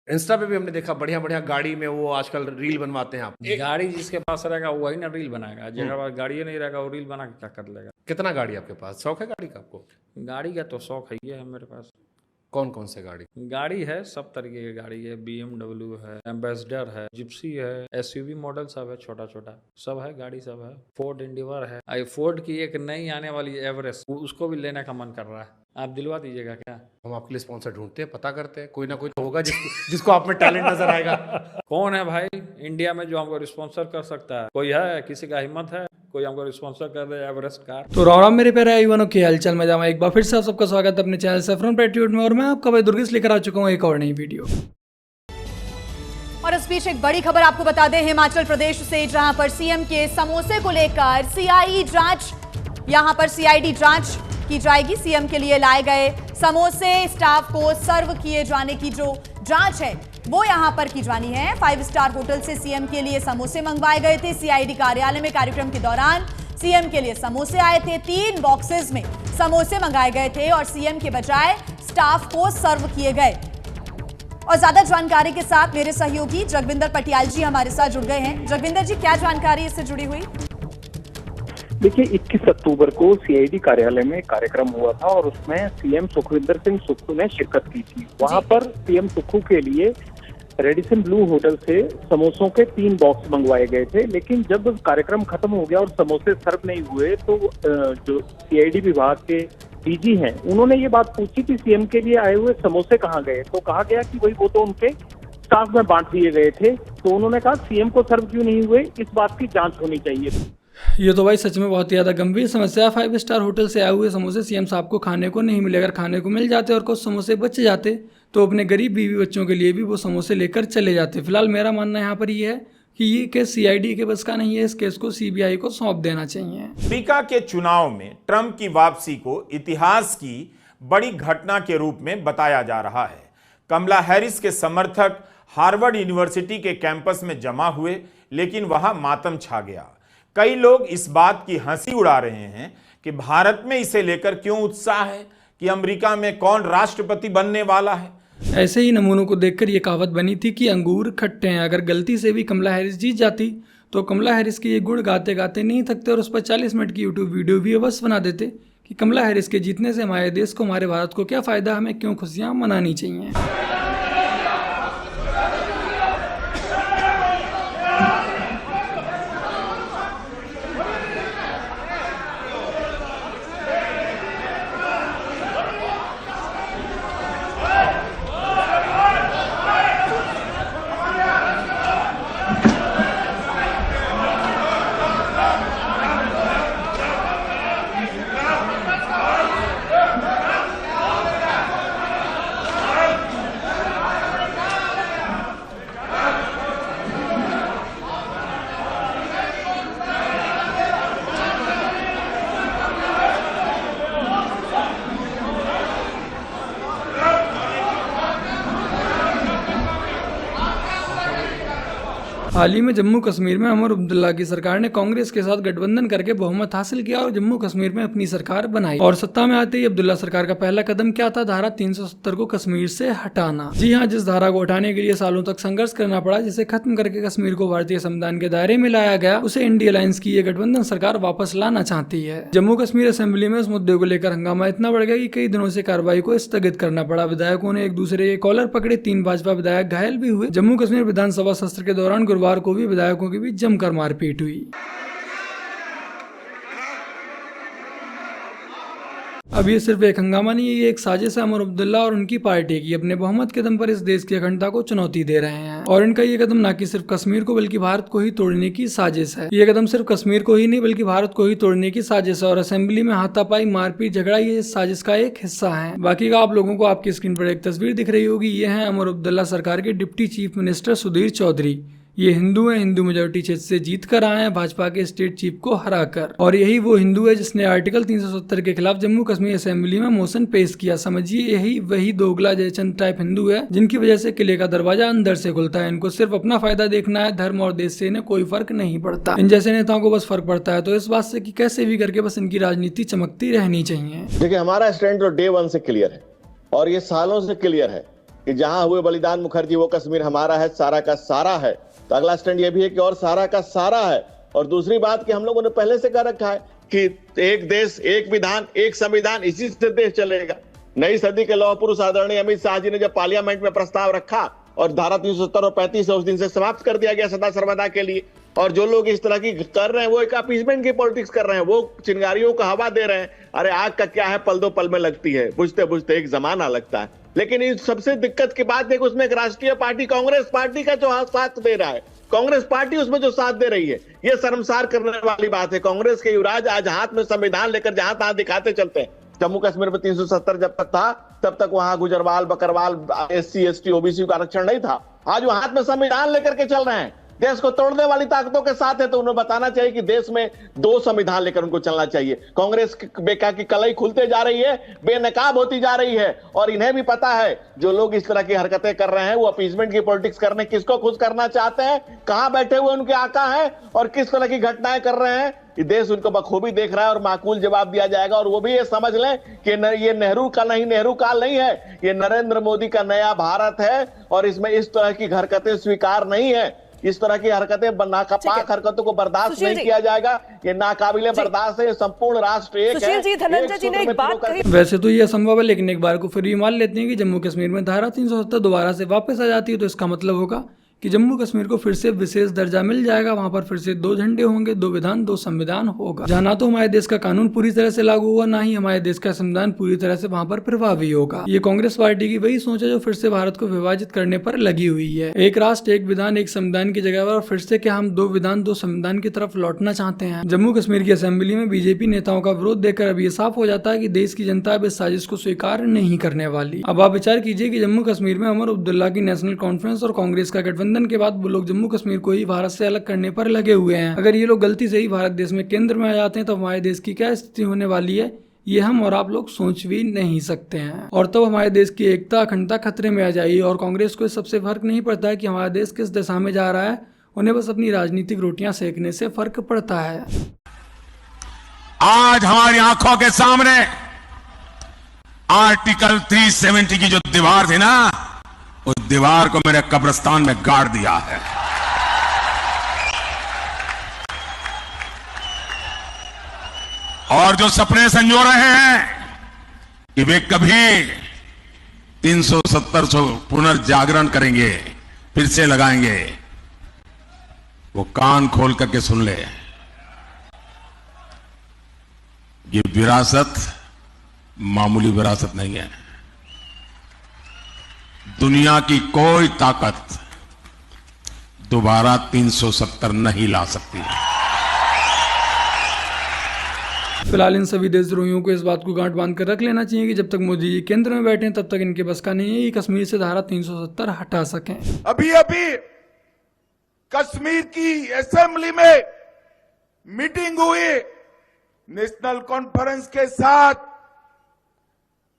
Insta पे भी हमने देखा बढ़िया बढ़िया गाड़ी में वो आजकल रील बनवाते हैं आप। गाड़ी जिसके पास रहेगा वही ना रील बनाएगा, जिसके पास गाड़ी नहीं रहेगा वो रील बना के क्या कर लेगा। कितना गाड़ी आपके पास? शौक है गाड़ी का आपको? गाड़ी का तो शौक है, ये है मेरे पास। कौन कौन से गाड़ी? गाड़ी है, सब तरीके की गाड़ी है, BMW है, एम्बेसडर है, जिप्सी है, SUV मॉडल सब है, छोटा छोटा सब है, गाड़ी सब है। फोर्ड इंडिवर है, आई फोर्ड की एक नई आने वाली एवरेस्ट, उसको भी लेने का मन कर रहा है, आप दिलवा दीजिएगा क्या? हम आपके लिए स्पॉन्सर ढूंढते हैं, पता करते हैं, कोई ना कोई तो होगा जिसको आप में टैलेंट नजर आएगा। कौन है भाई इंडिया में जो हमको रिस्पॉन्सर कर सकता है? कोई है? किसी का हिम्मत है कोई हमको रिस्पॉन्सर कर दे एवरेस्ट कार? तो राम मेरे प्यारे आईवानों की हालचाल में जामा एक बार फिर से आप सबका स्वागत है अपने चैनल सैफरन पैट्रियट में। और मैं आपका भाई दुर्गेश लेकर आ चुका हूँ एक और नई वीडियो। और इस बीच एक बड़ी खबर आपको बता दें हिमाचल प्रदेश से, जहां पर सीएम के समोसे को लेकर सीआईडी जांच की जाएगी। सीएम के लिए लाए गए समोसे स्टाफ को सर्व किए जाने की जो जांच है वो यहां पर की जानी है। 5 स्टार होटल से सीएम के लिए समोसे मंगवाए गए थे। सीआईडी कार्यालय में कार्यक्रम के दौरान सीएम के लिए समोसे आए थे। 3 बॉक्सेस में समोसे मंगाए गए थे और सीएम के बजाय स्टाफ को सर्व किए गए। और ज्यादा जानकारी के साथ मेरे सहयोगी जगविंदर पटियाल जी हमारे साथ जुड़ गए हैं। जगविंदर जी, क्या जानकारी इससे जुड़ी हुई? देखिए, 21 अक्टूबर को सीआईडी कार्यालय में कार्यक्रम हुआ था और उसमें सीएम सुखविंदर सिंह सुक्खू ने शिरकत की थी। वहां पर सीएम सुक्खू के लिए रेडिसन ब्लू होटल से समोसों के 3 बॉक्स मंगवाए गए थे। लेकिन जब कार्यक्रम खत्म हो गया और समोसे सर्व नहीं हुए तो जो सीआईडी विभाग के डीजी हैं उन्होंने ये बात पूछी कि सीएम के लिए आए हुए समोसे कहाँ गए। तो कहा गया कि भाई वो तो उनके स्टाफ में बांट दिए गए थे। तो उन्होंने कहा सीएम को सर्व क्यों नहीं हुए, इस बात की जांच होनी चाहिए। ये तो भाई सच में बहुत ही ज़्यादा गंभीर समस्या है। 5 स्टार होटल से आए हुए समोसे सीएम साहब को खाने को नहीं मिले। अगर खाने को मिल जाते और कुछ समोसे बच जाते तो अपने गरीब बीवी बच्चों के लिए भी वो समोसे लेकर चले जाते। फिलहाल मेरा मानना यहाँ पर ये है कि ये केस सीआईडी के बस का नहीं है, इस केस को सीबीआई को सौंप देना चाहिए। अमेरिका के चुनाव में ट्रंप की वापसी को इतिहास की बड़ी घटना के रूप में बताया जा रहा है। कमला हैरिस के समर्थक हार्वर्ड यूनिवर्सिटी के कैंपस में जमा हुए, लेकिन वहां मातम छा गया। कई लोग इस बात की हंसी उड़ा रहे हैं कि भारत में इसे लेकर क्यों उत्साह है कि अमेरिका में कौन राष्ट्रपति बनने वाला है। ऐसे ही नमूनों को देखकर ये कहावत बनी थी कि अंगूर खट्टे हैं। अगर गलती से भी कमला हैरिस जीत जाती तो कमला हैरिस के ये गुण गाते गाते नहीं थकते और उस पर 40 मिनट की यूट्यूब वीडियो भी अवश्य बना देते कि कमला हैरिस के जीतने से हमारे देश को, हमारे भारत को क्या फ़ायदा, हमें क्यों खुशियाँ मनानी चाहिए। हाल ही में जम्मू कश्मीर में उमर अब्दुल्ला की सरकार ने कांग्रेस के साथ गठबंधन करके बहुमत हासिल किया और जम्मू कश्मीर में अपनी सरकार बनाई। और सत्ता में आते ही अब्दुल्ला सरकार का पहला कदम क्या था? धारा 370 को कश्मीर से हटाना। जी हाँ, जिस धारा को हटाने के लिए सालों तक संघर्ष करना पड़ा, जिसे खत्म करके कश्मीर को भारतीय संविधान के दायरे में लाया गया, उसे इंडिया अलायंस की ये गठबंधन सरकार वापस लाना चाहती है। जम्मू कश्मीर असेंबली में उस मुद्दे को लेकर हंगामा इतना बढ़ गया कि कई दिनों से कार्रवाई को स्थगित करना पड़ा। विधायकों ने एक दूसरे के कॉलर पकड़े, 3 भाजपा विधायक घायल भी हुए। जम्मू कश्मीर विधानसभा सत्र के दौरान गुरुवार को भी विधायकों के बीच जमकर मारपीट हुई। अब ये सिर्फ एक हंगामा नहीं है, ये एक साजिश है उमर अब्दुल्ला और उनकी पार्टी की। अपने बहुमत के दम पर इस देश की अखंडता को चुनौती दे रहे हैं और इनका ये कदम न कि सिर्फ कश्मीर को बल्कि भारत को ही तोड़ने की साजिश है। ये कदम सिर्फ कश्मीर को ही नहीं बल्कि भारत को ही तोड़ने की साजिश है और असेंबली में हाथापाई, मारपीट, झगड़ा ये इस साजिश का एक हिस्सा है। बाकी का आप लोगों को आपकी स्क्रीन पर एक तस्वीर दिख रही होगी, ये है उमर अब्दुल्ला सरकार के deputy chief minister Sudhir Choudhary. ये हिंदू है, हिंदू मेजोरिटी क्षेत्र से जीत कर आए हैं भाजपा के स्टेट चीफ को हराकर। और यही वो हिंदू है जिसने आर्टिकल 370 के खिलाफ जम्मू कश्मीर असेंबली में मोशन पेश किया। समझिए यही वही दोगला जयचंद टाइप हिंदू है जिनकी वजह से किले का दरवाजा अंदर से खुलता है। इनको सिर्फ अपना फायदा देखना है, धर्म और देश से इन्हें कोई फर्क नहीं पड़ता। इन जैसे नेताओं को बस फर्क पड़ता है तो इस बात से कि कैसे भी करके बस इनकी राजनीति चमकती रहनी चाहिए। देखिए, हमारा स्टैंड तो डे 1 से क्लियर है और ये सालों से क्लियर है कि जहां हुए बलिदान मुखर्जी वो कश्मीर हमारा है, सारा का सारा है। तो अगला स्टैंड ये भी है कि और सारा का सारा है। और दूसरी बात कि हम लोगों ने पहले से कह रखा है कि एक देश, एक विधान, एक संविधान, इसी से देश चलेगा। नई सदी के लौह पुरुष आदरणीय अमित शाह जी ने जब पार्लियामेंट में प्रस्ताव रखा और धारा 370 और 35 उस दिन से समाप्त कर दिया गया सदा सर्वदा के लिए। और जो लोग इस तरह की कर रहे हैं वो एक अपीसमेंट की पॉलिटिक्स कर रहे हैं, वो चिंगारियों को हवा दे रहे हैं। अरे आग का क्या है, पल दो पल में लगती है, बुझते बुझते एक जमाना लगता है। लेकिन इस सबसे दिक्कत की बात है कि उसमें एक राष्ट्रीय पार्टी कांग्रेस पार्टी का जो साथ दे रहा है, कांग्रेस पार्टी उसमें जो साथ दे रही है, ये शर्मसार करने वाली बात है। कांग्रेस के युवराज आज हाथ में संविधान लेकर जहां तहां दिखाते चलते हैं। जम्मू कश्मीर में 370 जब तक था तब तक वहां गुजरवाल, बकरवाल, SC, ST, OBC का आरक्षण नहीं था। आज वो हाथ में संविधान लेकर के चल रहे हैं, देश को तोड़ने वाली ताकतों के साथ है। तो उन्हें बताना चाहिए कि देश में 2 संविधान लेकर उनको चलना चाहिए। कांग्रेस बेका की कलई खुलते जा रही है, बेनकाब होती जा रही है। और इन्हें भी पता है जो लोग इस तरह की हरकतें कर रहे हैं वो अपीसमेंट की पॉलिटिक्स करने, किसको खुश करना चाहते हैं, कहां बैठे हुए उनके आका हैं और किस तरह की घटनाएं कर रहे हैं। ये देश उनको बखूबी देख रहा है और माकूल जवाब दिया जाएगा। और वो भी ये समझ लें कि ये नेहरू का नहीं, नेहरू काल नहीं है, ये नरेंद्र मोदी का नया भारत है। और इसमें इस तरह की हरकतें स्वीकार नहीं है। इस तरह की हरकतें, नापाक हरकतों को बर्दाश्त नहीं किया जाएगा। ये नाकाबिले बर्दाश्त है। संपूर्ण राष्ट्र एक है। जी, धनंजय जी ने एक बात कही। वैसे तो ये असंभव है, लेकिन एक बार को फिर ये मान लेते हैं कि जम्मू कश्मीर में धारा 370 दोबारा से वापस आ जाती है तो इसका मतलब होगा कि जम्मू कश्मीर को फिर से विशेष दर्जा मिल जाएगा। वहां पर फिर से 2 झंडे होंगे, 2 विधान, 2 संविधान होगा, जहां ना तो हमारे देश का कानून पूरी तरह से लागू होगा, ना ही हमारे देश का संविधान पूरी तरह से वहां पर प्रभावी होगा। ये कांग्रेस पार्टी की वही सोच है जो फिर से भारत को विभाजित करने पर लगी हुई है। एक राष्ट्र, एक विधान, एक संविधान की जगह पर फिर से क्या हम 2 विधान, 2 संविधान की तरफ लौटना चाहते हैं? जम्मू कश्मीर की असेंबली में बीजेपी नेताओं का विरोध देखकर अब ये साफ हो जाता है कि देश की जनता अब इस साजिश को स्वीकार नहीं करने वाली। अब आप विचार कीजिए कि जम्मू कश्मीर में उमर अब्दुल्ला की नेशनल कॉन्फ्रेंस और कांग्रेस का गठबंधन के बाद वो लोग जम्मू कश्मीर को ही भारत से अलग करने पर लगे हुए हैं। अगर ये लोग गलती से ही भारत देश में केंद्र में आ जाते हैं तो हमारे देश की क्या स्थिति होने वाली है, ये हम और आप लोग सोच भी नहीं सकते हैं। और तब हमारे देश की एकता, अखंडता खतरे में आ जाएगी। और कांग्रेस को सबसे फर्क नहीं पड़ता है कि हमारा देश किस दिशा में जा रहा है, उन्हें बस अपनी राजनीतिक रोटियां सेकने से फर्क पड़ता है। आज हमारी आंखों के सामने आर्टिकल 370 की जो दीवार थी ना, उस दीवार को मेरे कब्रिस्तान में गाड़ दिया है। और जो सपने संजो रहे हैं कि वे कभी 370 पुनर्जागरण करेंगे, फिर से लगाएंगे, वो कान खोल करके सुन ले। ये विरासत मामूली विरासत नहीं है। दुनिया की कोई ताकत दोबारा 370 नहीं ला सकती। फिलहाल इन सभी देशद्रोहियों को इस बात को गांठ बांध कर रख लेना चाहिए कि जब तक मोदी जी केंद्र में बैठे तब तक इनके बस का नहीं है कि कश्मीर से धारा 370 हटा सकें। अभी कश्मीर की असेंबली में मीटिंग हुई नेशनल कॉन्फ्रेंस के साथ।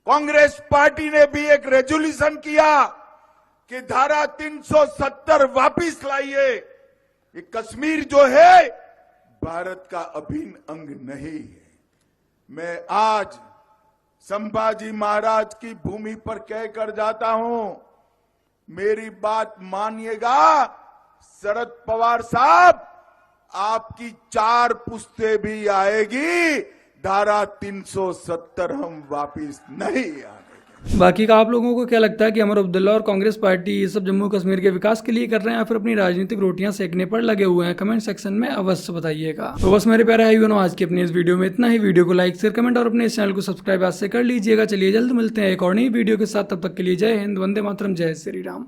कांग्रेस पार्टी ने भी एक रेजोल्यूशन किया कि धारा 370 वापिस लाइए। ये कश्मीर जो है भारत का अभिन्न अंग नहीं है। मैं आज संभाजी महाराज की भूमि पर कहकर जाता हूं, मेरी बात मानिएगा शरद पवार साहब, आपकी 4 पुश्तें भी आएगी, धारा 370 हम वापिस नहीं आने। बाकी का आप लोगों को क्या लगता है कि उमर अब्दुल्ला और कांग्रेस पार्टी ये सब जम्मू कश्मीर के विकास के लिए कर रहे हैं या फिर अपनी राजनीतिक रोटियां सेकने पर लगे हुए हैं? कमेंट सेक्शन में अवश्य बताइएगा। तो बस मेरे प्यारे भाइयों, आज की अपनी इस वीडियो में इतना ही। वीडियो को लाइक, शेयर, कमेंट और अपने इस चैनल को सब्सक्राइब आज से कर लीजिएगा। चलिए जल्द मिलते हैं एक और नई वीडियो के साथ। तब तक के लिए जय हिंद, वंदे मातरम, जय श्री राम।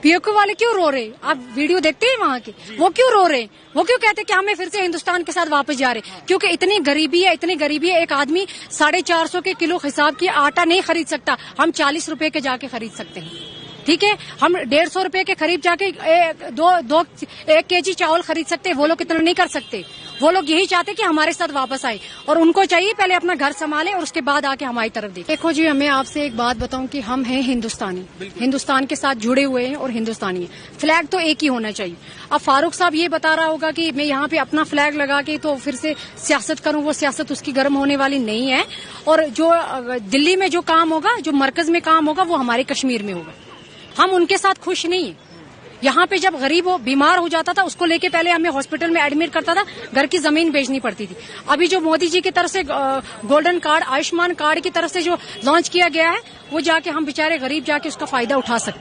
पीओके वाले क्यों रो रहे? आप वीडियो देखते हैं वहाँ के, वो क्यों रो रहे? वो क्यों कहते हैं कि हमें फिर से हिंदुस्तान के साथ वापस जा रहे? क्योंकि इतनी गरीबी है, इतनी गरीबी है। एक आदमी 450 के किलो हिसाब की आटा नहीं खरीद सकता, हम 40 रुपए के जाके खरीद सकते हैं। ठीक है, हम 150 रुपए के करीब जाके 1 केजी चावल खरीद सकते हैं। वो लोग इतना नहीं कर सकते। वो लोग यही चाहते कि हमारे साथ वापस आए, और उनको चाहिए पहले अपना घर संभाले और उसके बाद आके हमारी तरफ देखें। देखो जी, मैं आपसे एक बात बताऊं कि हम हैं हिंदुस्तानी, हिंदुस्तान के साथ जुड़े हुए हैं और हिंदुस्तानी हैं। फ्लैग तो एक ही होना चाहिए। अब फारूक साहब ये बता रहा होगा कि मैं यहाँ पे अपना फ्लैग लगा के तो फिर से सियासत करूं, वो सियासत उसकी गर्म होने वाली नहीं है। और जो दिल्ली में जो काम होगा, जो मरकज में काम होगा, वो हमारे कश्मीर में होगा। हम उनके साथ खुश नहीं है। यहाँ पे जब गरीब बीमार हो जाता था उसको लेके पहले हमें हॉस्पिटल में एडमिट करता था, घर की जमीन बेचनी पड़ती थी। अभी जो मोदी जी की तरफ से गोल्डन कार्ड, आयुष्मान कार्ड की तरफ से जो लॉन्च किया गया है, वो जाके हम बेचारे गरीब जाके उसका फायदा उठा सकते हैं।